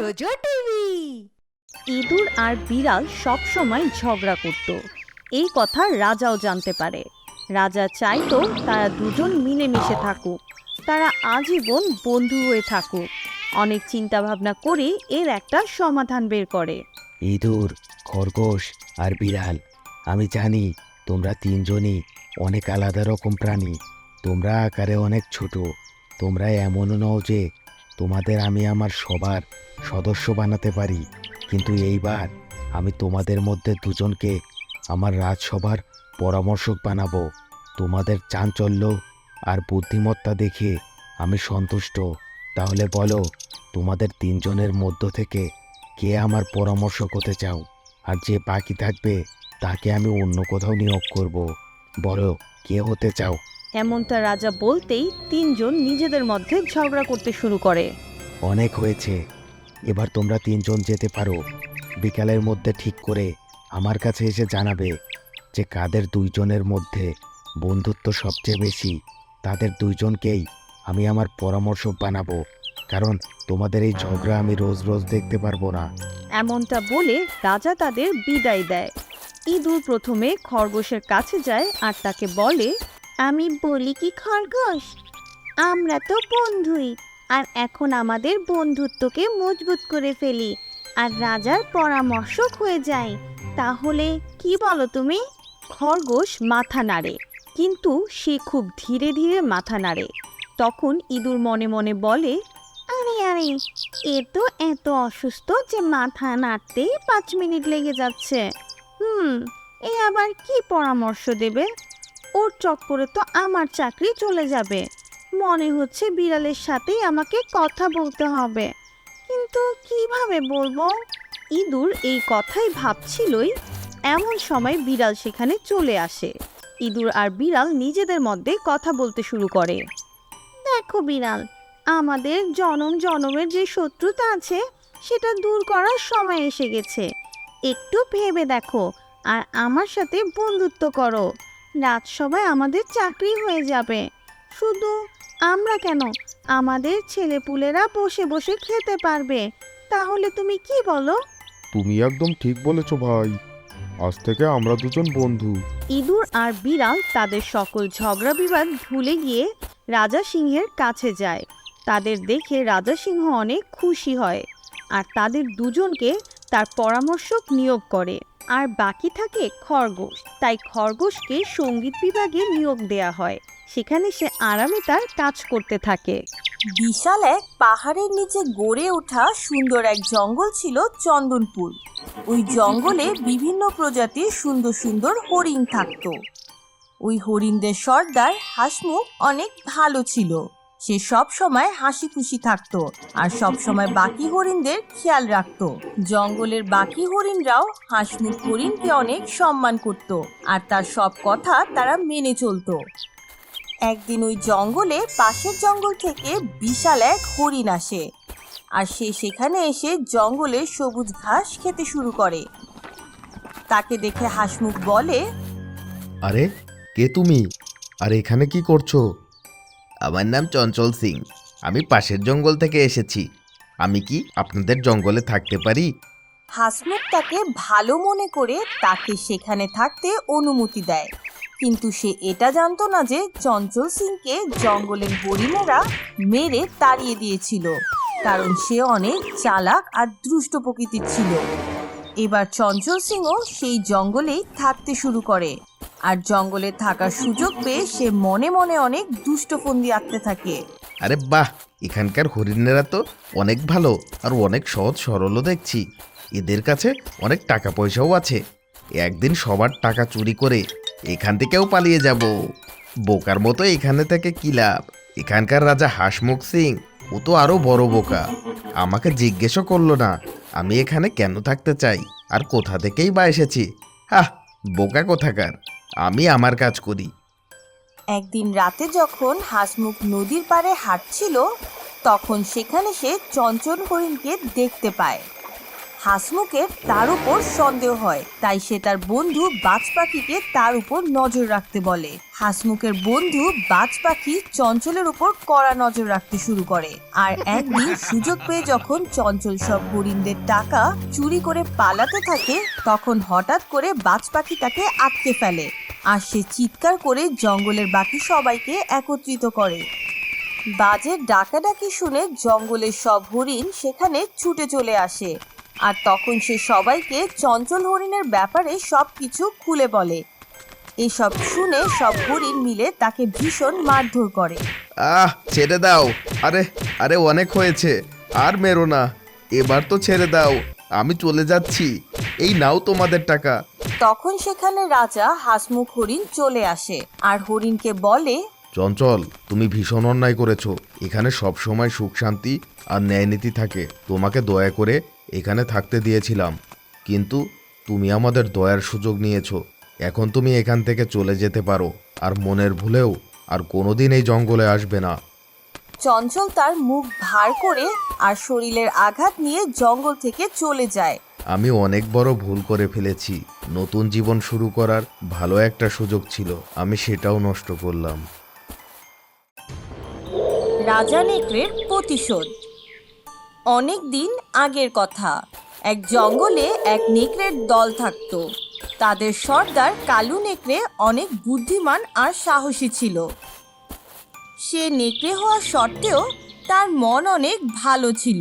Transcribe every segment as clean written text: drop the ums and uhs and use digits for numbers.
JoJo TV. ইঁদুর আর বিড়াল সব সময় ঝগড়া করত। এই কথা রাজাও জানতে পারে। রাজা চাইতো তারা দুজন মিলেমিশে থাকুক, তারা আজীবন বন্ধু হয়ে থাকুক। অনেক চিন্তা ভাবনা করে এর একটা সমাধান বের করে। ইঁদুর, খরগোশ আর বিড়াল, আমি জানি তোমরা তিনজনই অনেক আলাদা রকম প্রাণী। তোমরা আকারে অনেক ছোট। তোমরা এমনও নও যে তোমাদের আমি আমার সবার সদস্য বানাতে পারি, কিন্তু এইবার আমি তোমাদের মধ্যে দুজনকে আমার রাজসভার পরামর্শক বানাবো। তোমাদের চাঞ্চল্য আর বুদ্ধিমত্তা দেখে আমি সন্তুষ্ট। তাহলে বলো, তোমাদের তিনজনের মধ্য থেকে কে আমার পরামর্শক হতে চাও? আর যে বাকি থাকবে তাকে আমি অন্য কোথাও নিয়োগ করব। বলো, কে হতে চাও? এমনটা রাজা বলতেই তিনজন নিজেদের মধ্যে ঝগড়া করতে শুরু করে। অনেক হয়েছে, এবার তোমরা তিনজন যেতে পারো। বিকালের মধ্যে ঠিক করে আমার কাছে এসে জানাবে যে কাদের দুইজনের মধ্যে বন্ধুত্ব সবচেয়ে বেশি। তাদের দুইজনকেই আমি আমার পরামর্শক বানাবো, কারণ তোমাদের এই ঝগড়া আমি রোজ রোজ দেখতে পারবো না। এমনটা বলে রাজা তাদের বিদায় দেয়। ইঁদুর প্রথমে খরগোশের কাছে যায় আর তাকে বলে, আমি বলি কি খরগোশ, আমরা তো বন্ধুই, আর এখন আমাদের বন্ধুত্বকে মজবুত করে ফেলি আর রাজার পরামর্শক হয়ে যাই। তাহলে কি বলো তুমি? খরগোশ মাথা নাড়ে, কিন্তু সে খুব ধীরে ধীরে মাথা নাড়ে। তখন ইঁদুর মনে মনে বলে, আরে আরে, এ তো এত অসুস্থ যে মাথা নাড়তেই 5 মিনিট লেগে যাচ্ছে। এ আবার কি পরামর্শ দেবে? ওর চক্করে তো আমার চাকরি চলে যাবে। মনে হচ্ছে বিড়ালের সাথেই আমাকে কথা বলতে হবে, কিন্তু কিভাবে বলবো? ইঁদুর এই কথাই ভাবছিলই, এমন সময় বিড়াল সেখানে চলে আসে। ইঁদুর আর বিড়াল নিজেদের মধ্যে কথা বলতে শুরু করে। দেখো বিড়াল, আমাদের জনম জনমের যে শত্রুতা আছে সেটা দূর করার সময় এসে গেছে। একটু ভেবে দেখো আর আমার সাথে বন্ধুত্ব করো। রাজসভায় আমাদের চাকরি হয়ে যাবে। শুধু আমরা কেন, আমাদের ছেলেপুলেরা বসে বসে খেতে পারবে। তাহলে তুমি কি বলো? তুমি একদম ঠিক বলেছো ভাই, আজ থেকে আমরা দুজন বন্ধু। ইঁদুর আর বিড়াল তাদের সকল ঝগড়া বিবাদ ভুলে গিয়ে রাজা সিংহের কাছে যায়। তাদের দেখে রাজা সিংহ অনেক খুশি হয় আর তাদের দুজনকে তার পরামর্শক নিয়োগ করে। আর বাকি থাকে খরগোশ, তাই খরগোশকে সঙ্গীত বিভাগে নিয়োগ দেয়া হয়। সেখানে সে আরামে তার কাজ করতে থাকে। বিশাল এক পাহাড়ের নিচে গড়ে ওঠা সুন্দর এক জঙ্গল ছিল চন্দনপুর। ওই জঙ্গলে বিভিন্ন প্রজাতির সুন্দর সুন্দর হরিণ থাকতো। ওই হরিণদের সর্দার হাসমুখ অনেক ভালো ছিল। সে সব সময় হাসি খুশি থাকতো আর সব সময় বাকি হরিণদের খেয়াল রাখতো। জঙ্গলের বাকি হরিণরাও হাসমুখ হরিণকে অনেক সম্মান করত আর তার সব কথা তারা মেনে চলতো। একদিন ওই জঙ্গলে পাশের জঙ্গল থেকে বিশাল এক হরিণ আসে আর সে সেখানে এসে জঙ্গলের সবুজ ঘাস খেতে শুরু করে। তাকে দেখে হাসমুখ বলে, আরে, কে তুমি? আর এখানে কি করছো? আমার নাম চঞ্চল সিং, আমি পাশের জঙ্গল থেকে এসেছি। আমি কি আপনাদের জঙ্গলে থাকতে পারি? হাসমুখ তাকে ভালো মনে করে তাকে সেখানে থাকতে অনুমতি দেয়, কিন্তু সে এটা জানতো না যে চঞ্চল সিংকে জঙ্গলের হরিণেরা মেরে তাড়িয়ে দিয়েছিল, কারণ সে অনেক চালাক আর দুষ্ট প্রকৃতির ছিল। এবার চঞ্চল সিংও সেই জঙ্গলেই থাকতে শুরু করে আর জঙ্গলে থাকার সুযোগ পেয়ে সে মনে মনে অনেক দুষ্ট ফন্দি আঁকতে থাকে। আরে বাহ, এখানকার হরিণেরা তো অনেক ভালো আর অনেক সহজ সরলও দেখছি। এদের কাছে অনেক টাকা পয়সাও আছে। একদিন সবার টাকা চুরি করে এখান থেকেও পালিয়ে যাব। বোকার মতো এখানে থেকে কি লাভ? এখানকার রাজা হাসমুখ সিং ও তো আরো বড় বোকা। আমাকে জিজ্ঞেসও করলো না আমি এখানে কেন থাকতে চাই আর কোথা থেকেই বা এসেছি। হাহ, বোকা কোথাকার। আমি আমার কাজ করি। একদিন রাতে যখন হাসমুখ নদীর পাড়ে হাঁটছিল, তখন সেখানে সে চঞ্চল হরিণকে দেখতে পায়। হাসমুখের তার উপর সন্দেহ হয়, তাই সে তার বন্ধু বাজ পাখিকে তার উপর নজর রাখতে বলে। হাসমুখের বন্ধু বাজ পাখি চঞ্চলের উপর কড়া নজর রাখতে শুরু করে। আর একদিন সুযোগ পেয়ে যখন চঞ্চল সব হরিণদের টাকা চুরি করে পালাতে থাকে, তখন হঠাৎ করে বাজ পাখি তাকে আটকে ফেলে। আর সে চিৎকার করে জঙ্গলের বাকি সবাইকে একত্রিত করে। বাজের ডাকাডাকি শুনে জঙ্গলের সব হরিণ সেখানে ছুটে চলে আসে। আর তখন সে সবাইকে চঞ্চল হরিণের ব্যাপারে সবকিছু খুলে বলে। এসব শুনে সব হরিণ মিলে তাকে ভীষণ মারধর করে। ছেড়ে দাও, আরে আরে অনেক হয়েছে, আর মেরো না, এবার তো ছেড়ে দাও, আমি চলে যাচ্ছি, এই নাও তোমাদের টাকা। তখন সেখানে রাজা হাসমুখ হরিণ চলে আসে আর হরিণকে বলে, চঞ্চল, তুমি ভীষণ অন্যায় করেছো। এখানে সব সময় সুখ শান্তি আর ন্যায়নীতি থাকে। তোমাকে দয়া করে এখানে থাকতে দিয়েছিলাম, কিন্তু তুমি আমাদের দয়ার সুযোগ নিয়েছো। এখন তুমি এখান থেকে চলে যেতে পারো, আর মনের ভুলেও আর কোনোদিন এই জঙ্গলে আসবে না। চঞ্চল তার মুখ ভার করে আর শরীরের আঘাত নিয়ে জঙ্গল থেকে চলে যায়। আমি অনেক বড় ভুল করে ফেলেছি। নতুন জীবন শুরু করার ভালো একটা সুযোগ ছিল, আমি সেটাও নষ্ট করলাম। রাজা নেকড়ের প্রতিশোধ। অনেক দিন আগের কথা, এক জঙ্গলে এক নেকড়ের দল থাকতো। তাদের সর্দার কালু নেকড়ে অনেক বুদ্ধিমান আর সাহসী ছিল। সে নেকড়ে হওয়া সত্ত্বেও তার মন অনেক ভালো ছিল,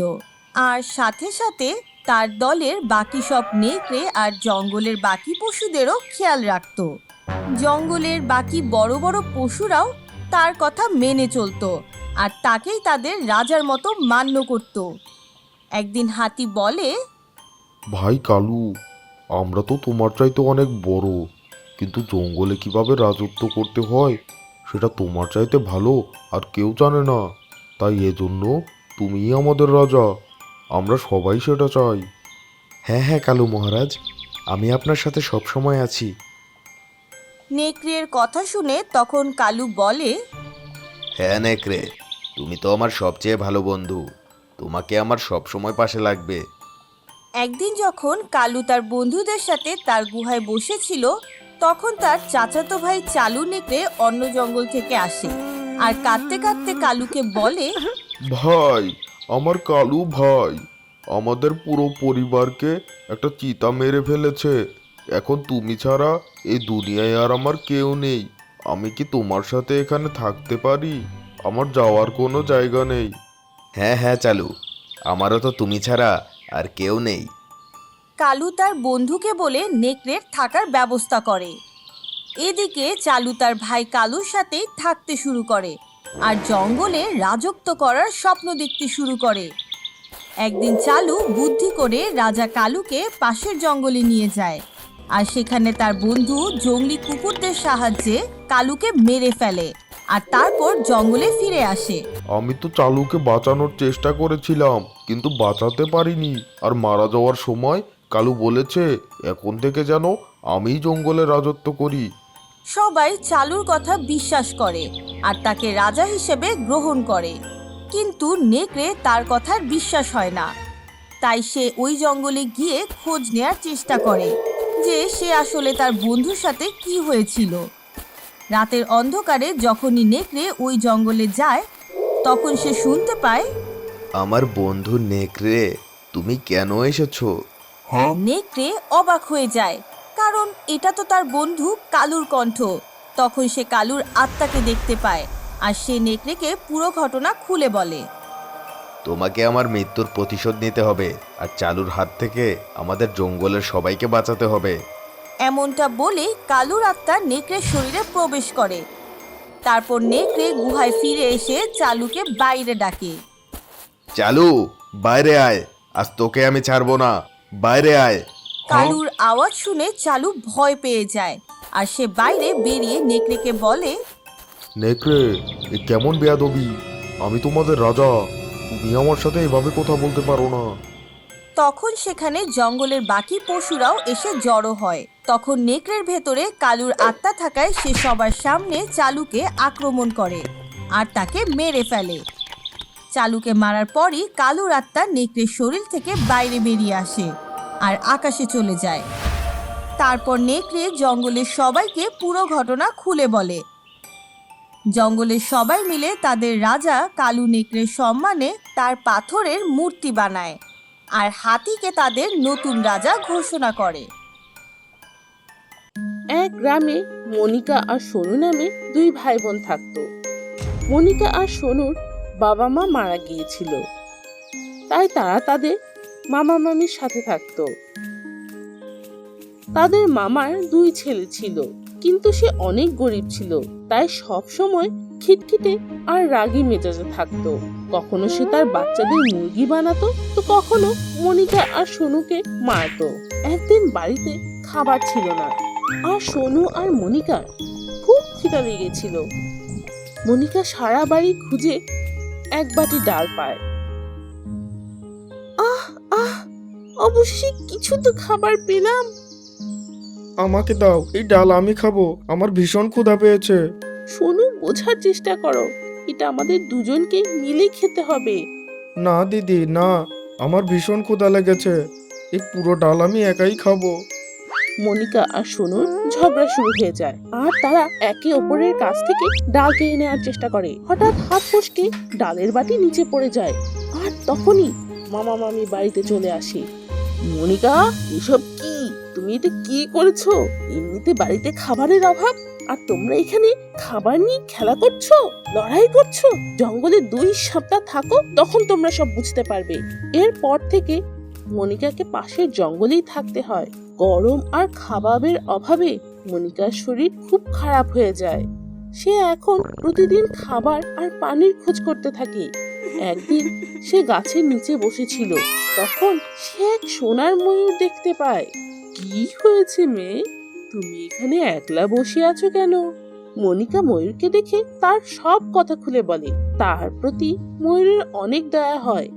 আর সাথে সাথে তার দলের বাকি সব নেকড়ে আর জঙ্গলের বাকি পশুদেরও খেয়াল রাখত। জঙ্গলের বাকি বড় বড় পশুরাও তার কথা মেনে চলতো আর তাকেই তাদের রাজার মতো মান্য করত। একদিন হাতি বলে, ভাই কালু, আমরা তো তোমার চাইতে অনেক বড়, কিন্তু জঙ্গলে কিভাবে রাজত্ব করতে হয় সেটা তোমার চাইতে ভালো আর কেউ জানে না। তাই এজন্য তুমিই আমাদের রাজা, আমরা সবাই সেটা চাই। হ্যাঁ হ্যাঁ কালু মহারাজ, আমি আপনার সাথে সব সময় আছি। নেকড়ের কথা শুনে তখন কালু বলে, হ্যাঁ নেকড়ে, তুমি তো আমার সবচেয়ে ভালো বন্ধু, তোমাকে আমার সব সময় পাশে লাগবে। একদিন যখন কালু তার বন্ধুদের সাথে তার গুহায় বসেছিল, তখন তার চাচাতো ভাই চালু নেকড়ে অন্য জঙ্গল থেকে আসে আর কাঁদতে কাঁদতে কালুকে বলে, ভাই, আমার কালু ভাই আমাদের পুরো পরিবারকে একটা চিতা মেরে ফেলেছে। এখন তুমি ছাড়া এই দুনিয়ায় আর আমার কেউ নেই। আমি কি তোমার সাথে এখানে থাকতে পারি? আমার যাওয়ার কোনো জায়গা নেই। হ্যাঁ হ্যাঁ চালু, আমারও তো তুমি ছাড়া আর কেউ নেই। কালু তার বন্ধুকে বলে নেকড়ের থাকার ব্যবস্থা করে। এদিকে চালু তার ভাই কালুর সাথে থাকতে শুরু করে আর জঙ্গলে রাজত্ব করার স্বপ্ন দেখতে শুরু করে। একদিন চালু বুদ্ধি করে রাজা কালুকে পাশের জঙ্গলে নিয়ে যায় আর সেখানে তার বন্ধু জঙ্গলি কুকুরদের সাহায্যে কালুকে মেরে ফেলে আর তারপর জঙ্গলে ফিরে আসে। আমি তো চালুকে বাঁচানোর চেষ্টা করেছিলাম, কিন্তু বাঁচাতে পারিনি। আর মারা যাওয়ার সময় কালু বলেছে এখন থেকে যেন আমিই জঙ্গলে রাজত্ব করি। সবাই চালুর কথা বিশ্বাস করে আর তাকে রাজা হিসেবে গ্রহণ করে, কিন্তু নেকড়ে তার কথার বিশ্বাস হয় না। তাই সে ওই জঙ্গলে গিয়ে খোঁজ নেয়ার চেষ্টা করে যে সে আসলে তার বন্ধুর সাথে কি হয়েছিল। রাতের অন্ধকারে যখনই নেকড়ে ওই জঙ্গলে যায়, তখন সে শুনতে পায়, আমার বন্ধু নেকড়ে, তুমি কেন এসেছো? নেকড়ে অবাক হয়ে যায়, কারণ এটা তো তার বন্ধু কালুর কণ্ঠ। তখন সে কালুর আত্মাকে দেখতে পায় আর সে নেকড়েকে পুরো ঘটনা খুলে বলে। তোমাকে আমার মৃত্যুর প্রতিশোধ নিতে হবে, আর চালুর হাত থেকে আমাদের জঙ্গলের সবাইকে বাঁচাতে হবে। এমনটা বলে কালুর আত্মা নেকড়ের শরীরে প্রবেশ করে। তারপর নেকড়ে গুহায় ফিরে এসে চালুকে বাইরে ডাকে। চালু, বাইরে আয়, আজ তোকে আমি ছাড়বো না, বাইরে আয়। কালুর আওয়াজ শুনে চালু ভয় পেয়ে যায় আর সে বাইরে বেরিয়ে নেকড়েকে বলে, নেকড়ে, এ কেমন বেয়াদবি! আমি তোমাদের রাজা, তুমি আমার সাথে এভাবে কথা বলতে পারো না। তখন সেখানে জঙ্গলের বাকি পশুরাও এসে জড়ো হয়। তখন নেকড়ের ভেতরে কালুর আত্মা থাকায় সে সবার সামনে চালুকে আক্রমণ করে আর তাকে মেরে ফেলে। চালুকে মারার পরই কালুর আত্মা নেকড়ের শরীর থেকে বাইরে বেরিয়ে আসে আর আকাশে চলে যায়। তারপর নেকড়ে জঙ্গলের সবাইকে পুরো ঘটনা খুলে বলে। জঙ্গলের সবাই মিলে তাদের রাজা কালু নেকড়ের সম্মানে তার পাথরের মূর্তি বানায় আর হাতিকে তাদের নতুন রাজা ঘোষণা করে। এক গ্রামে মনিকা আর সোনু নামে দুই ভাই বোন থাকতো। মনিকা আর সোনুর বাবা মা মারা গিয়েছিল, তাই তারা তাদের মামা মামির সাথে থাকতো। তাদের মামার দুই ছেলে ছিল, কিন্তু সে অনেক গরিব ছিল, তাই সব সময় খিটখিটে আর রাগী মেজাজে থাকতো। কখনো সে তার বাচ্চাদের মুরগি বানাতো, তো কখনো মনিকা আর সোনুকে মারতো। একদিন বাড়িতে খাবার ছিল না, আর সোনু আর মনিকার খুব খিদা লেগেছিল। মনিকা সারা বাড়ি খুঁজে এক বাটি ডাল পায়। আহ আহ, অবশ্যই কিছু তো খাবার পেলাম। আমাকে দাও, এই ডাল আমি খাবো, আমার ভীষণ ক্ষুধা পেয়েছে। সোনু, বোঝার চেষ্টা করো, এটা আমাদের দুজনকে মিলে খেতে হবে। না দিদি না, আমার ভীষণ ক্ষুধা লেগেছে, এই পুরো ডাল আমি একাই খাবো। মনিকা আর সোনুর ঝগড়া শুরু হয়ে যায়, আর তারা একে অপরের কাছ থেকে ডাল কেড়ে নেওয়ার চেষ্টা করে। হঠাৎ হাত ফসকে ডালের বাটি নিচে পড়ে যায়, আর তখনই মামা মামি বাড়িতে চলে আসে। মনিকা, এসব কি? তুমি এটা কি করেছো? এমনিতে বাড়িতে খাবারের অভাব, আর তোমরা এখানে খাবার নিয়ে খেলা করছো, লড়াই করছো। জঙ্গলে 2 সপ্তাহ থাকো, তখন তোমরা সব বুঝতে পারবে। এরপর থেকে মনিকাকে পাশের জঙ্গলেই থাকতে হয়। গরম আর খাবারের অভাবে মনিকার শরীর খুব খারাপ হয়ে যায়। সে এখন প্রতিদিন খাবার আর পানির খোঁজ করতে থাকে। একদিন সে গাছের নিচে বসেছিল, তখন সে এক সোনার ময়ূর দেখতে পায়। কি হয়েছে মেয়ে, তুমি এখানে একলা বসে আছো কেন? মনিকা ময়ূরকে দেখে তার সব কথা খুলে বলে। তার প্রতি ময়ূরের অনেক দয়া হয়।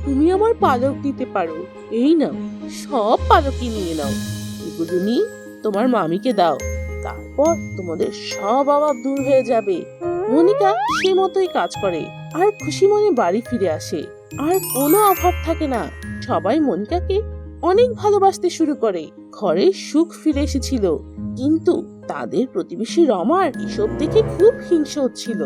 তুমি আমার পালক দিতে পারো, এই নাও, সব পালকই নিয়ে নাও। এগুলো নিয়ে তোমার মামিকে দাও, তারপর তোমাদের সব অভাব দূর হয়ে যাবে। মনিকা সে মতোই কাজ করে আর খুশি মনে বাড়ি ফিরে আসে, আর কোনো অভাব থাকে না। সবাই মনিকাকে অনেক ভালোবাসতে শুরু করে। ঘরে সুখ ফিরে এসেছিল, কিন্তু তাদের প্রতিবেশী রমার এসব দেখে খুব হিংসা হচ্ছিল।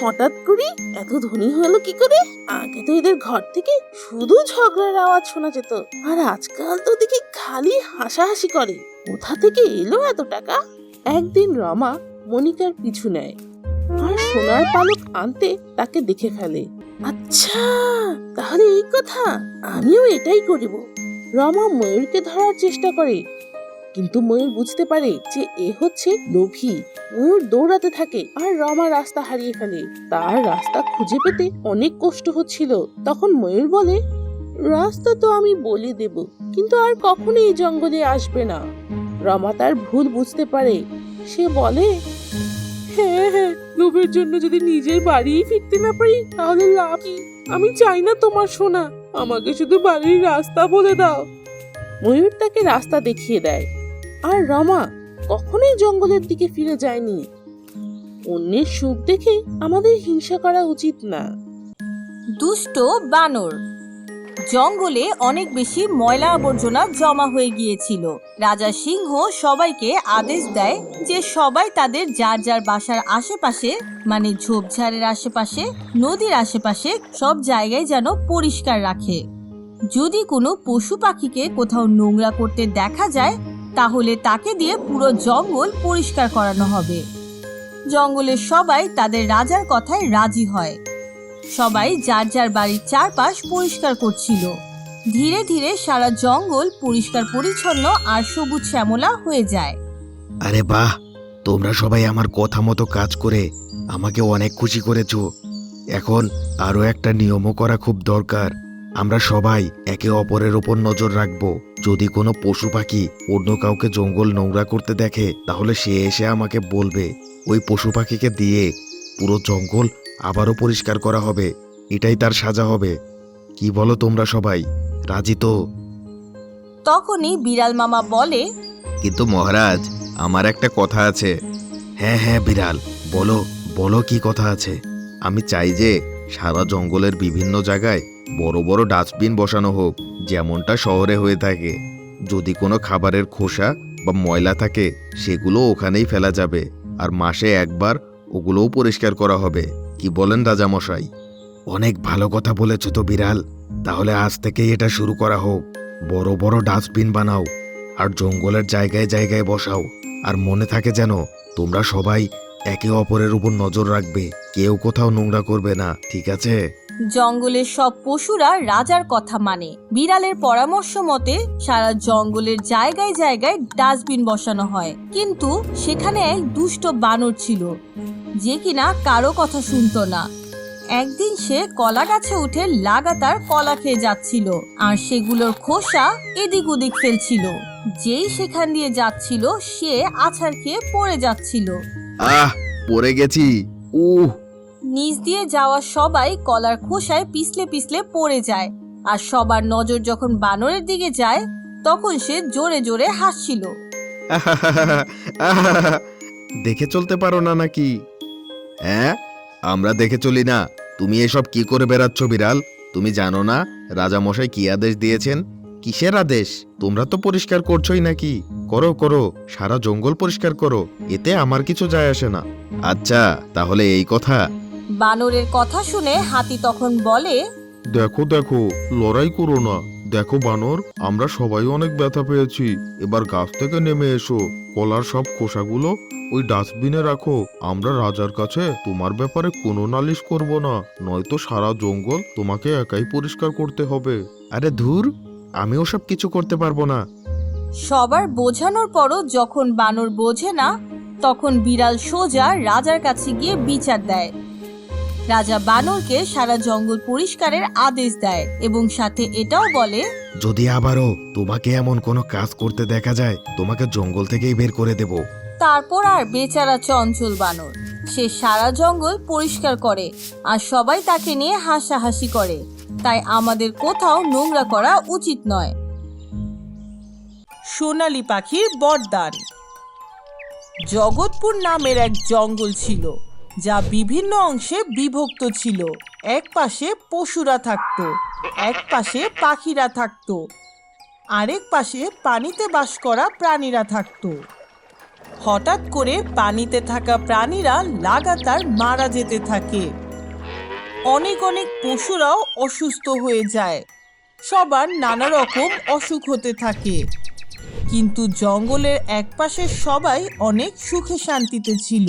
হঠাৎ করে এত ধনী হলো কি করে? আগে তো এদের ঘর থেকে শুধু ঝগড়ার আওয়াজ শোনা যেত, আর আজকাল তো দেখি খালি হাসাহাসি করে। কোথা থেকে এলো এত টাকা? একদিন রমা মনিকার পিছু নেয় আর সোনার পালক আনতে তাকে দেখে ফেলে। আচ্ছা, তাহলে এই কথা, আমিও এটাই করিব। রমা ময়ূরকে ধরার চেষ্টা করে, কিন্তু ময়ূর বুঝতে পারে যে এ হচ্ছে লোভী। ময়ূর দৌড়াতে থাকে আর রমা রাস্তা হারিয়ে ফেলে। তার রাস্তা খুঁজে পেতে অনেক কষ্ট হচ্ছিল। তখন ময়ূর বলে, রাস্তা তো আমি বলে দেব, কিন্তু আর কখনো এই জঙ্গলে আসবে না। রমা তার ভুল বুঝতে পারে। সে বলে, হ্যাঁ হ্যাঁ, লোভের জন্য যদি নিজের বাড়ি ফিরতে না পারি তাহলে লাভ কি? আমি চাই না তোমার সোনা, আমাকে শুধু বাড়ির রাস্তা বলে দাও। ময়ূর তাকে রাস্তা দেখিয়ে দেয়, আর রমা কখনোই জঙ্গলের দিকে ফিরে যায়নি। অন্যের সুখ দেখে আমাদের হিংসা করা উচিত না। দুষ্ট বানর। জঙ্গলে অনেক বেশি ময়লা আবর্জনা জমা হয়ে গিয়েছিল। রাজা সিংহ সবাইকে আদেশ দেয় যে সবাই তাদের যার যার বাসার আশেপাশে, মানে ঝোপঝাড়ের আশেপাশে, নদীর আশেপাশে সব জায়গায় যেন পরিষ্কার রাখে। যদি কোনো পশু পাখিকে কোথাও নোংরা করতে দেখা যায়, তাহলে তাকে দিয়ে পুরো জঙ্গল পরিষ্কার করানো হবে। জঙ্গলের সবাই তাদের রাজার কথায় রাজি হয়। সবাই যার যার বাড়ির চারপাশ পরিষ্কার করছিল। ধীরে ধীরে সারা জঙ্গল পরিষ্কার পরিচ্ছন্ন আর সবুজ শ্যামলা হয়ে যায়। আরে বাহ, তোমরা সবাই আমার কথা মতো কাজ করে আমাকে অনেক খুশি করেছো। এখন আরো একটা নিয়মও করা খুব দরকার। আমরা সবাই একে অপরের ওপর নজর রাখবো। যদি কোনো পশু পাখি অন্য কাউকে জঙ্গল নোংরা করতে দেখে, তাহলে সে এসে আমাকে বলবে। ওই পশু পাখিকে দিয়ে পুরো জঙ্গল আবারও পরিষ্কার করা হবে। এটাই তার সাজা হবে। কি বলো তোমরা সবাই, রাজি তো? তখনই বিড়াল মামা বলে, কিন্তু মহারাজ, আমার একটা কথা আছে। হ্যাঁ হ্যাঁ বিড়াল, বলো বলো, কি কথা আছে? আমি চাই যে সারা জঙ্গলের বিভিন্ন জায়গায় বড় বড় ডাস্টবিন বসানো হোক, যেমনটা শহরে হয়ে থাকে। যদি কোনো খাবারের খোসা বা ময়লা থাকে সেগুলো ওখানেই ফেলা যাবে, আর মাসে একবার ওগুলোও পরিষ্কার করা হবে। কি বলেন রাজামশাই? অনেক ভালো কথা বলেছো তো বিড়াল। তাহলে আজ থেকেই এটা শুরু করা হোক। বড় বড় ডাস্টবিন বানাও আর জঙ্গলের জায়গায় জায়গায় বসাও। আর মনে থাকে যেন তোমরা সবাই একে অপরের উপর নজর রাখবে, কেউ কোথাও নোংরা করবে না, ঠিক আছে? জঙ্গলের সব পশুরা রাজার কথা মানে। বিড়ালের পরামর্শ মতে সারা জঙ্গলের জায়গায় জায়গায় ডাস্টবিন বসানো হয়। কিন্তু সেখানে এক দুষ্ট বানর ছিল, যে কিনা কারো কথা শুনতো না। একদিন সে কলা গাছে উঠে লাগাতার কলা খেয়ে যাচ্ছিল, আর সেগুলোর খোসা এদিক ওদিক ফেলছিল। যেই সেখান দিয়ে যাচ্ছিল সে আছাড় খেয়ে পড়ে যাচ্ছিল। আহ, পড়ে গেছি। উহ, নিচ দিয়ে যাওয়া সবাই কলার খোসায় পিছলে পিছলে পড়ে যায়, আর সবার নজর যখন বানরের দিকে যায় তখন সে জোরে জোরে হাসছিল। দেখে চলতে পারো না নাকি? হ্যাঁ, আমরা দেখে চলি না। তুমি এসব কি করে বেড়াচ্ছ বিড়াল? তুমি জানো না রাজামশাই কি আদেশ দিয়েছেন? কিসের আদেশ? তোমরা তো পরিষ্কার করছোই নাকি? করো করো, সারা জঙ্গল পরিষ্কার করো, এতে আমার কিছু যায় আসে না। আচ্ছা, তাহলে এই কথা। বানরের কথা শুনে হাতি তখন বলে, দেখো দেখো, লড়াই করো না। দেখো বানর, আমরা সবাই অনেক ব্যথা পেয়েছি। এবার গাছ থেকে নেমে এসো, কলার সব খোসাগুলো ওই ডাস্টবিনে রাখো। আমরা রাজার কাছে তোমার ব্যাপারে কোনো নালিশ করব না, নয়তো সারা জঙ্গল তোমাকে একাই পরিষ্কার করতে হবে। আরে ধুর, আমি ওসব কিছু করতে পারবো না। সবার বোঝানোর পরও যখন বানর বোঝে না, তখন বিড়াল সোজা রাজার কাছে গিয়ে বিচার দেয়। রাজা বানরকে সারা জঙ্গল পরিষ্কারের আদেশ দেয় এবং সাথে এটাও বলে, যদি আবারও তোমাকে এমন কোনো কাজ করতে দেখা যায় তোমাকে জঙ্গল থেকেই বের করে দেব। তারপর আর বেচারা চঞ্চল বানর, সে সারা জঙ্গল পরিষ্কার করে আর সবাই তাকে নিয়ে হাসাহাসি করে। তাই আমাদের কোথাও নোংরা করা উচিত নয়। সোনালী পাখির বরদান। জগৎপুর নামের এক জঙ্গল ছিল, যা বিভিন্ন অংশে বিভক্ত ছিল। এক পাশে পশুরা থাকতো, এক পাশে পাখিরা থাকতো, আরেক পাশে পানিতে বাস করা প্রাণীরা থাকতো। হঠাৎ করে পানিতে থাকা প্রাণীরা লাগাতার মারা যেতে থাকে। অনেক অনেক পশুরাও অসুস্থ হয়ে যায়। সবার নানা রকম অসুখ হতে থাকে। কিন্তু জঙ্গলের একপাশে সবাই অনেক সুখে শান্তিতে ছিল।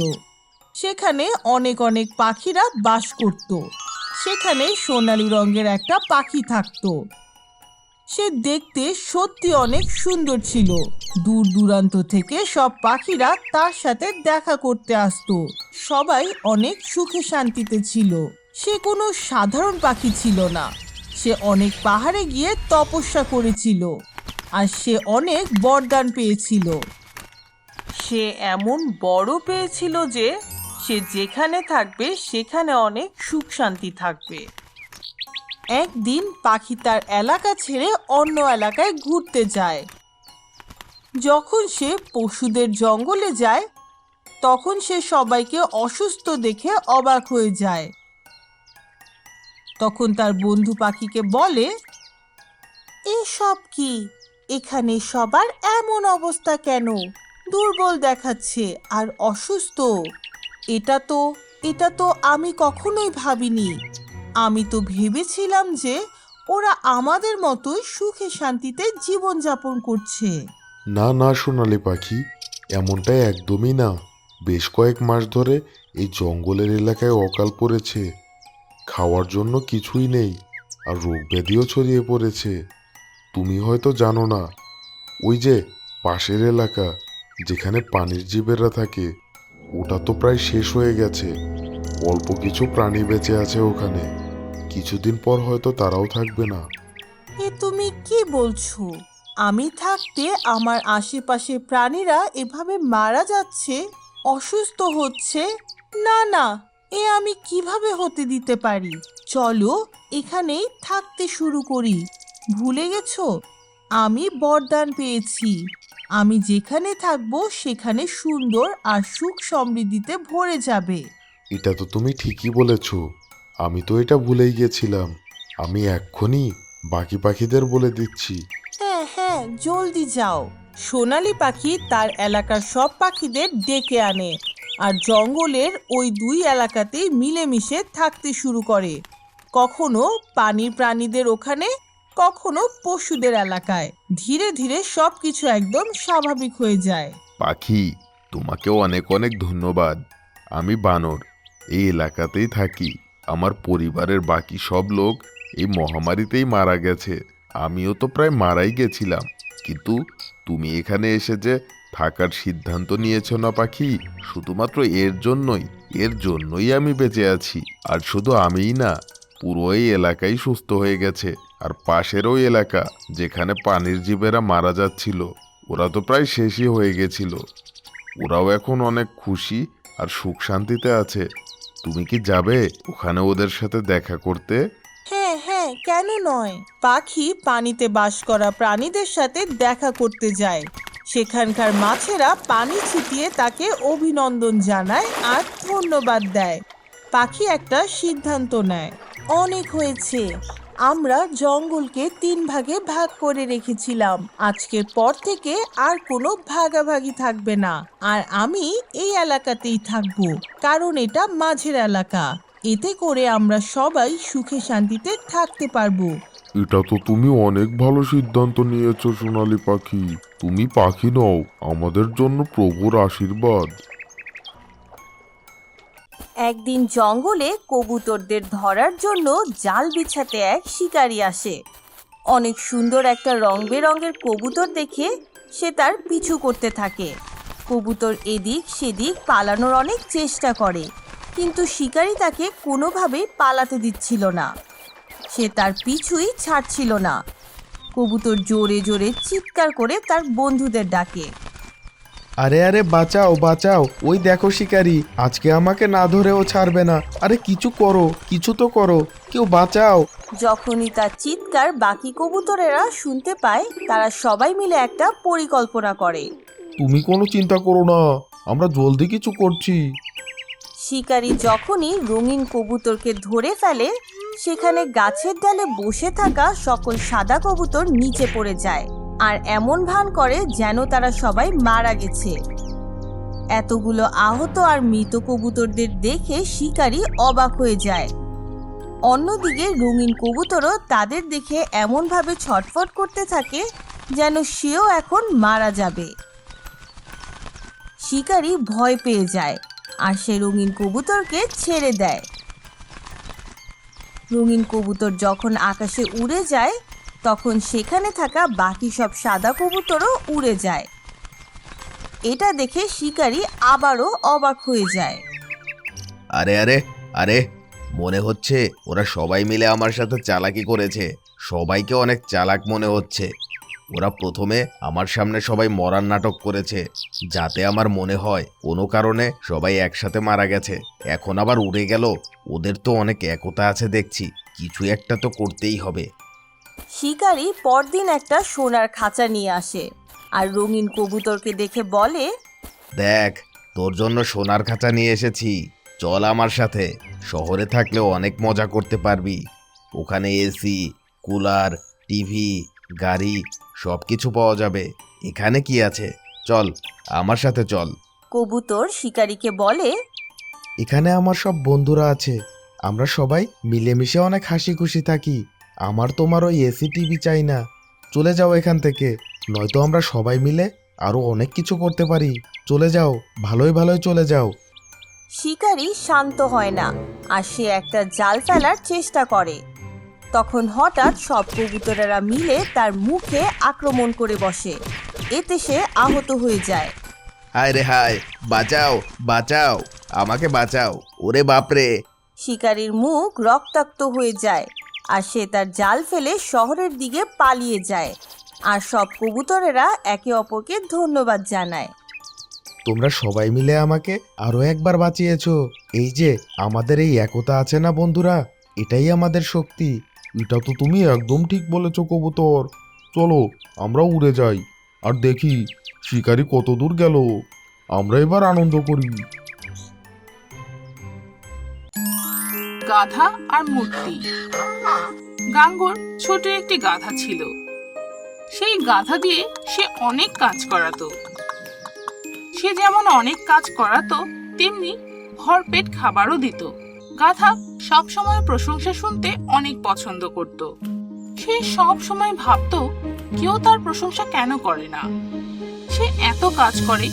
সেখানে অনেক অনেক পাখিরা বাস করত। সেখানে সোনালী রঙের একটা পাখি থাকতো। সে দেখতে সত্যি অনেক সুন্দর ছিল। দূর দূরান্ত থেকে সব পাখিরা তার সাথে দেখা করতে আসতো। সবাই অনেক সুখে শান্তিতে ছিল। সে কোনো সাধারণ পাখি ছিল না। সে অনেক পাহাড়ে গিয়ে তপস্যা করেছিল, আর সে অনেক বরদান পেয়েছিল। সে এমন বড় পেয়েছিল যে সে যেখানে থাকবে সেখানে অনেক সুখ শান্তি থাকবে। একদিন পাখি তার এলাকা ছেড়ে অন্য এলাকায় ঘুরতে যায়। যখন সে পশুদের জঙ্গলে যায় তখন সে সবাইকে অসুস্থ দেখে অবাক হয়ে যায়। তখন তার বন্ধু পাখিকে বলে, এসব কি? এখানে সবার এমন অবস্থা কেন? দুর্বল দেখাচ্ছে আর অসুস্থ। এটা তো আমি কখনোই ভাবিনি। আমি তো ভেবেছিলাম যে ওরা আমাদের মতোই সুখে শান্তিতে জীবনযাপন করছে। না না সোনালি পাখি, এমনটা একদমই না। বেশ কয়েক মাস ধরে এই জঙ্গলের এলাকায় অকাল পড়েছে, খাওয়ার জন্য কিছুই নেই, আর রোগ ব্যাধিও ছড়িয়ে পড়েছে। তুমি হয়তো জানো না, ওই যে পাশের এলাকা যেখানে পানির জীবেরা থাকে, ওটা তো প্রায় শেষ হয়ে গেছে। অল্প কিছু প্রাণী বেঁচে আছে ওখানে, কিছুদিন পর হয়তো তারাও থাকবে না। এ তুমি কি বলছো? আমি থাকতে আমার আশেপাশে প্রাণীরা এভাবে মারা যাচ্ছে, অসুস্থ হচ্ছে? না না, এ আমি কিভাবে হতে দিতে পারি? চলো এখানেই থাকতে শুরু করি। ভুলে গেছো, আমি বরদান পেয়েছি। আমি যেখানে থাকবো সেখানে সুন্দর আর সুখ সমৃদ্ধিতে ভরে যাবে। এটা তো তুমি ঠিকই বলেছ, আমি তো এটা ভুলেই গেছিলাম। আমি এক্ষুনি বাকি পাখিদের বলে দিচ্ছি। হ্যাঁ হ্যাঁ, জলদি যাও। সোনালি পাখি তার এলাকার সব পাখিদের ডেকে আনে আর জঙ্গলের ওই দুই এলাকাতেই মিলেমিশে থাকতে শুরু করে, কখনো পানির প্রাণীদের ওখানে, কখনো পশুদের এলাকায়। ধীরে ধীরে সবকিছু একদম স্বাভাবিক হয়ে যায়। পাখি, তোমাকেও অনেক অনেক ধন্যবাদ। আমি বানর, এই এলাকাতেই থাকি। আমার পরিবারের বাকি সব লোক এই মহামারীতেই মারা গেছে। আমিও তো প্রায় মারাই গেছিলাম, কিন্তু তুমি এখানে এসে যে থাকার সিদ্ধান্ত নিয়েছো না পাখি, শুধুমাত্র এর জন্যই আমি বেঁচে আছি। আর শুধু আমিই না, পুরো এই এলাকাই সুস্থ হয়ে গেছে। আর পাশের ওই এলাকা যেখানে পানির জীবেরা মারা যাচ্ছিল, ওরা তো প্রায় শেষই হয়ে গেছিল। ওরাও এখন অনেক খুশি আর সুখ শান্তিতে আছে। তুমি কি যাবে ওখানে ওদের সাথে দেখা করতে? হ্যাঁ হ্যাঁ, কেন নয়। পাখি পানিতে বাস করা প্রাণীদের সাথে দেখা করতে যায়। সেখানকার মাছেরা পানি ছিটিয়ে তাকে অভিনন্দন জানায় আর ধন্যবাদ দেয়। পাখি একটা সিদ্ধান্ত নেয়। অনেক হয়েছে, আমরা জঙ্গলকে 3 ভাগে ভাগ করে রেখেছিলাম। আজকের পর থেকে আর কোনো ভাগাভাগি থাকবে না। আর আমি এই এলাকাতেই থাকবো, কারণ এটা মাঝের এলাকা। এতে করে আমরা সবাই সুখে শান্তিতে থাকতে পারবো। এটা তো তুমি অনেক ভালো সিদ্ধান্ত নিয়েছো সোনালি পাখি। তুমি পাখি নও, আমাদের জন্য প্রভুর আশীর্বাদ। একদিন জঙ্গলে কবুতরদের ধরার জন্য জাল বিছাতে এক শিকারী আসে। অনেক সুন্দর একটা রং বেরঙের কবুতর দেখে সে তার পিছু করতে থাকে। কবুতর এদিক সেদিক পালানোর অনেক চেষ্টা করে, কিন্তু শিকারী তাকে কোনোভাবেই পালাতে দিচ্ছিল না। সে তার পিছুই ছাড়ছিল না। কবুতর জোরে জোরে চিৎকার করে তার বন্ধুদের ডাকে। আরে আরে বাঁচাও বাঁচাও, ওই দেখো শিকারি আজকে আমাকে না ধরেও ছাড়বে না। আরে কিছু করো, কিছু তো করো, কেউ বাঁচাও। যখনই তার চিৎকার বাকি কবুতরেরা শুনতে পায়, তারা সবাই মিলে একটা পরিকল্পনা করে। তুমি কোনো চিন্তা করো না, আমরা জলদি কিছু করছি। শিকারী যখনই রঙিন কবুতরকে ধরে ফেলে, সেখানে গাছের ডালে বসে থাকা সকল সাদা কবুতর নিচে পড়ে যায় আর এমন ভান করে যেন তারা সবাই মারা গেছে। এতগুলো আহত আর মৃত কবুতরদের দেখে শিকারী অবাক হয়ে যায়। অন্যদিকে রঙিন কবুতরও তাদের দেখে এমনভাবে ছটফট করতে থাকে যেন সেও এখন মারা যাবে। শিকারী ভয় পেয়ে যায় আর সে রঙিন কবুতরকে ছেড়ে দেয়। রঙিন কবুতর যখন আকাশে উড়ে যায়, তখন সেখানে থাকা বাকি সব সাদা কবুতরও উড়ে যায়। এটা দেখে শিকারী আবারও অবাক হয়ে যায়। আরে আরে আরে, মনে হচ্ছে ওরা সবাই মিলে আমার সাথে চালাকি করেছে। সবাইকে অনেক চালাক মনে হচ্ছে। ওরা প্রথমে আমার সামনে সবাই মরার নাটক করেছে, যাতে আমার মনে হয় কোনো কারণে সবাই একসাথে মারা গেছে। এখন আবার উড়ে গেল। ওদের তো অনেক একতা আছে দেখছি, কিছু একটা তো করতেই হবে। শিকারী পরদিন একটা সোনার খাঁচা নিয়ে আসে আর রঙিন কবুতরকে দেখে বলে, দেখ, তোর জন্য সোনার খাঁচা নিয়ে এসেছি। চল আমার সাথে। শহরে থাকলেও অনেক মজা করতে পারবি। ওখানে এসি, কুলার, টিভি, গাড়ি সব কিছু পাওয়া যাবে। এখানে কি আছে? চল আমার সাথে চল। কবুতর শিকারীকে বলে, এখানে আমার সব বন্ধুরা আছে, আমরা সবাই মিলেমিশে অনেক হাসি খুশি থাকি। আমার তোমার ওই এসি টিভি চাই না। চলে যাও এখান থেকে, নয়তো আমরা সবাই মিলে আরো অনেক কিছু করতে পারি। চলে যাও, ভালোই ভালোই চলে যাও। শিকারী শান্ত হয় না আর সে একটা জাল ফেলার চেষ্টা করে। তখন হঠাৎ সব কবুতরেরা মিলে তার মুখে আক্রমণ করে বসে। এতে সে আহত হয়ে যায়। হায় রে হায়, বাঁচাও বাঁচাও, আমাকে বাঁচাও, ওরে বাপরে। শিকারীর মুখ রক্তাক্ত হয়ে যায় আর সে তার জাল ফেলে শহরের দিকে পালিয়ে যায়। আর সব কবুতরেরা একে অপরকে ধন্যবাদ জানায়। তোমরা সবাই মিলে আমাকে আরো একবার বাঁচিয়েছো। এই যে আমাদের এই একতা আছে না বন্ধুরা, এটাই আমাদের শক্তি। এটা তো তুমি একদম ঠিক বলেছো কবুতর। চলো আমরা উড়ে যাই আর দেখি শিকারি কত দূর গেল। আমরা এবার আনন্দ করি। গাধা আর মূর্তি। গাঙ্গুর ছোট একটি গাধা ছিল। সেই গাধা দিয়ে সে অনেক কাজ করাতো। সে যেমন অনেক কাজ করাতো, তেমনি ভরপেট খাবারও দিত। গাধা সব সময় প্রশংসা শুনতে অনেক পছন্দ করত। সে সব সময় ভাবতো কেউ তার প্রশংসা কেন করে না। সে এত কাজ করে,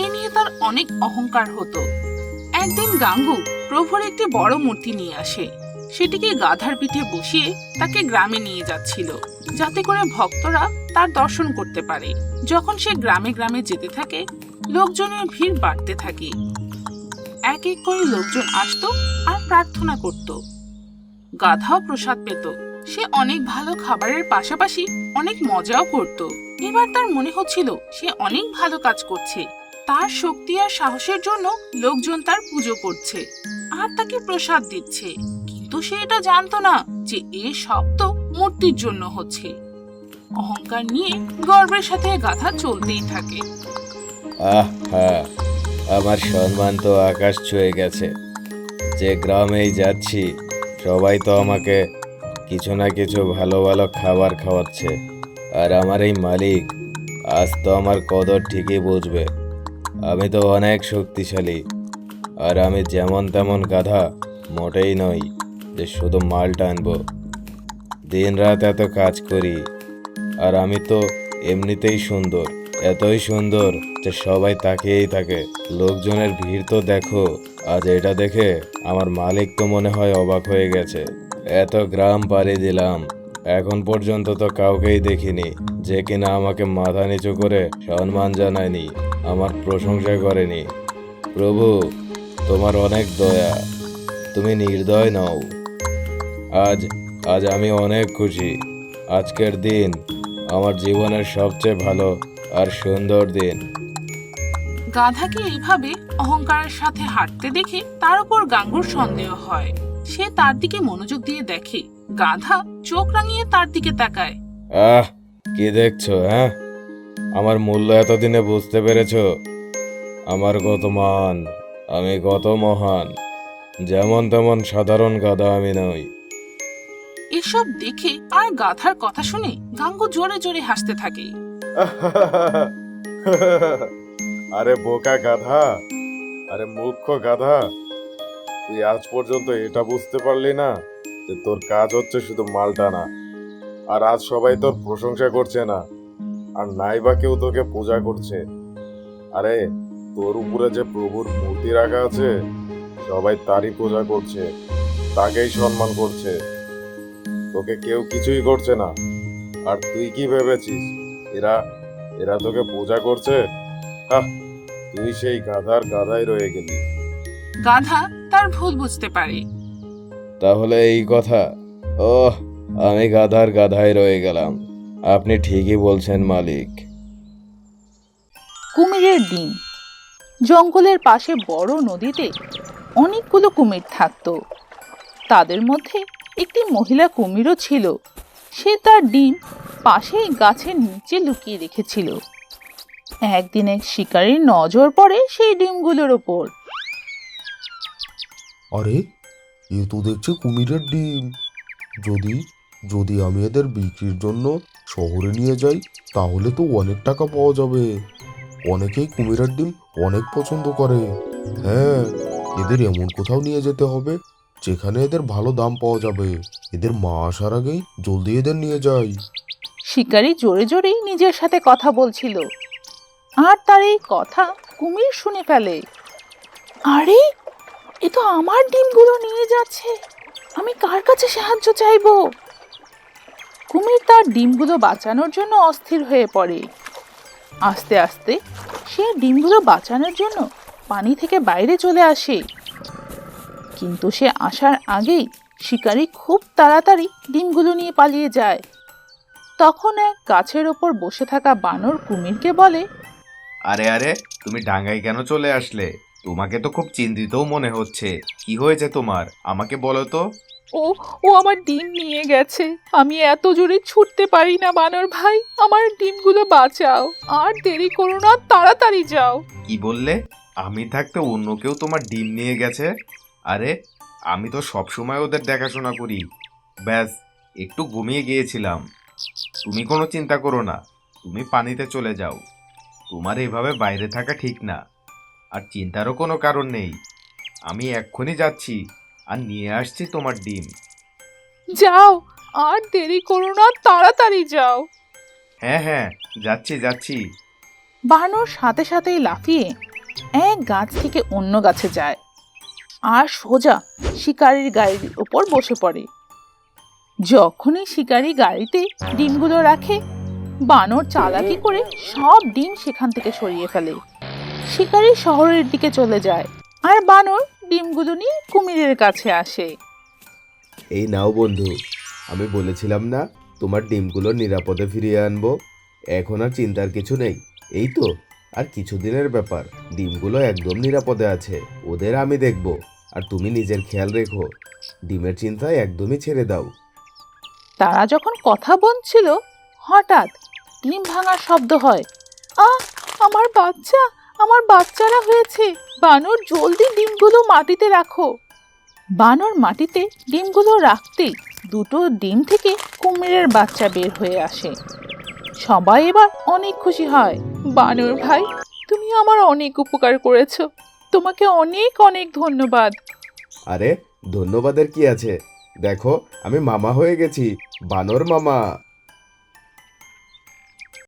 এ নিয়ে তার অনেক অহংকার হতো। একদিন গাঙ্গু প্রভুর একটি বড় মূর্তি নিয়ে আসে। সেটিকে গাধার পিঠে বসিয়ে তাকে গ্রামে নিয়ে যাচ্ছিল, যাতে করে ভক্তরা তার দর্শন করতে পারে। যখন সে গ্রামে গ্রামে যেতে থাকে, লোকজনের ভিড় বাড়তে থাকে। এক এক করে লোকজন আসতো আর প্রার্থনা করত। গাধাও প্রসাদ পেত। সে অনেক ভালো খাবারের পাশাপাশি অনেক মজাও করত। এবার তার মনে হচ্ছিল সে অনেক ভালো কাজ করছে। তার শক্তি আর সাহসের জন্য লোকজন তার পুজো করছে আর তাকে প্রসাদ দিচ্ছে। কিন্তু সে এটা জানতো না যে এ সব তো মূর্তির জন্য হচ্ছে। অহংকার নিয়ে গর্বের সাথে গাধা চলতেই থাকে। হ্যাঁ, আমার সম্মান তো আকাশ ছুঁয়ে গেছে। যে গ্রামেই যাচ্ছি সবাই তো আমাকে কিছু না কিছু ভালো ভালো খাবার খাওয়াচ্ছে। আর আমার এই মালিক আজ তো আমার কদর ঠিকই বুঝবে। আমি তো অনেক শক্তিশালী, আর আমি যেমন তেমন গাধা মোটেই নই যে শুধু মাল টানবো। দিন রাত এত কাজ করি, আর আমি তো এমনিতেই সুন্দর, এতই সুন্দর যে সবাই তাকিয়েই থাকে। লোকজনের ভিড় তো দেখো। আজ এটা দেখে আমার মালিক তো মনে হয় অবাক হয়ে গেছে। এত গ্রাম পাড়ি দিলাম, এখন পর্যন্ত তো কাউকেই দেখিনি যে কিনা আমাকে মাথা নিচু করে সম্মান জানায়নি, আমার প্রশংসা করেনি। প্রভু, তোমার অনেক দয়া, তুমি নির্দয় নও। আজ আমি অনেক খুশি। আজকের দিন আমার জীবনের সবচেয়ে ভালো আর সুন্দর দিন। গাধাকে এইভাবে অহংকারের সাথে হাঁটতে দেখে তার উপর গাঙ্গুর সন্দেহ হয়। সে তার দিকে মনোযোগ দিয়ে দেখে। গাধা চোখ রাঙিয়ে তার দিকে তাকায়। কি দেখছো? আমার মূল্য এতদিনে বুঝতে পেরেছো? আমার কত মান, আমি কত মহান। যেমন তেমন সাধারণ গাধা আমি নই। এসব দেখে আর গাধার কথা শুনে গাঙ্গু জোরে জোরে হাসতে থাকে। আরে বোকা গাধা, আরে মূর্খ গাধা, তুই আজ পর্যন্ত এটা বুঝতে পারলি না যে তোর কাজ হচ্ছে শুধু মাল টানা। আর আজ সবাই তোর প্রশংসা করছে না, আর নাই বা কেউ তোকে পূজা করছে। আরে তোর উপরে যে প্রভুর মূর্তি রাখা আছে, সবাই তারই পূজা করছে, তাকেই সম্মান করছে। তোকে কেউ কিছুই করছে না। আর তুই কি ভেবেছিস এরা তোকে পূজা করছে? তুই সেই গাধার গাধাই রয়ে গেলি। গাধা তার ভুল বুঝতে পারে। তাহলে এই কথা? আমি গাধার গাধাই রয়ে গেলাম। আপনি ঠিকই বলছেন মালিক। কুমিরের ডিম। জঙ্গলের পাশে বড় নদীতে অনেকগুলো কুমির থাকতো। তাদের মধ্যে একটি মহিলা কুমিরও ছিল। সে তার ডিম পাশেই গাছের নিচে লুকিয়ে রেখেছিল। একদিন এক শিকারীর নজর পড়ে সেই ডিমগুলোর ওপর। আরে এ তো দেখছি কুমিরের ডিম। যদি আমি এদের বিক্রির জন্য শহরে নিয়ে যাই, তাহলে তো অনেক টাকা পাওয়া যাবে। অনেকেই কুমিরের ডিম অনেক পছন্দ করে। হ্যাঁ, এদের এমন কোথাও নিয়ে যেতে হবে যেখানে এদের ভালো দাম পাওয়া যাবে। এদের মা আসার আগেই জলদি এদের নিয়ে যাই। শিকারী জোরে জোরেই নিজের সাথে কথা বলছিল, আর তার এই কথা কুমির শুনে ফেলে। আরে, এ তো আমার ডিমগুলো নিয়ে যাচ্ছে। আমি কার কাছে সাহায্য চাইবো? কুমির তার ডিমগুলো বাঁচানোর জন্য অস্থির হয়ে পড়ে। আস্তে আস্তে সে ডিমগুলো বাঁচানোর জন্য পানি থেকে বাইরে চলে আসে। কিন্তু সে আসার আগেই শিকারী খুব তাড়াতাড়ি ডিমগুলো নিয়ে পালিয়ে যায়। তখন এক গাছের ওপর বসে থাকা বানর কুমিরকে বলে, আরে তুমি ডাঙ্গায় কেন চলে আসলে? তোমাকে তো খুব চিন্তিতও মনে হচ্ছে। কি হয়েছে তোমার? আমাকে বলো তো। ও আমার ডিম নিয়ে গেছে। আমি এত জোরে ছুটতে পারি না বানর ভাই, আমার ডিমগুলো বাঁচাও। আর দেরি করো না, তাড়াতাড়ি যাও। কি বললে? আমি থাকতে অন্য কেউ তোমার ডিম নিয়ে গেছে? আরে আমি তো সব সময় ওদের দেখাশোনা করি। ব্যাস, একটু ঘুমিয়ে গিয়েছিলাম। তুমি কোনো চিন্তা করো না, তুমি পানিতে চলে যাও। তোমার এভাবে বাইরে থাকা ঠিক না, আর চিন্তারও কোনো কারণ নেই। আমি এক্ষুনি যাচ্ছি আর নিয়ে আসছি তোমার ডিম। যাও, আর দেরি করো না, তাড়াতাড়ি যাও। হ্যাঁ হ্যাঁ, যাচ্ছি যাচ্ছি। বানর সাথে সাথেই লাফিয়ে এক গাছ থেকে অন্য গাছে যায় আর সোজা শিকারির গাড়ির উপর বসে পড়ে। যখনই শিকারি গাড়িতে ডিমগুলো রাখে, বানর চালাকি করে সব ডিম সেখান থেকে সরিয়ে ফেলে। শিকারি শহরের দিকে চলে যায় আর বানর ডিমগুলো নিয়ে কুমিরের কাছে আসে। এই নাও বন্ধু, আমি বলেছিলাম না তোমার ডিমগুলো নিরাপদে ফিরিয়ে আনবো। এখন আর চিন্তার কিছু নেই। এই তো আর কিছুদিনের ব্যাপার, ডিমগুলো একদম নিরাপদে আছে। ওদের আমি দেখব, আর তুমি নিজের খেয়াল রেখো। ডিমের চিন্তা একদমই ছেড়ে দাও। তারা যখন কথা বলছিল, হঠাৎ ডিম ভাঙার শব্দ হয়। আমার বাচ্চা, আমার বাচ্চারা হয়েছে। বানর, জলদি ডিমগুলো মাটিতে রাখো। বানর মাটিতে ডিমগুলো রাখতেই দুটো ডিম থেকে কুমিরের বাচ্চা বের হয়ে আসে। সবাই এবার অনেক খুশি হয়। বানর ভাই, তুমি আমার অনেক উপকার করেছো, তোমাকে অনেক অনেক ধন্যবাদ। আরে ধন্যবাদের কি আছে, দেখো আমি মামা হয়ে গেছি, বানর মামা।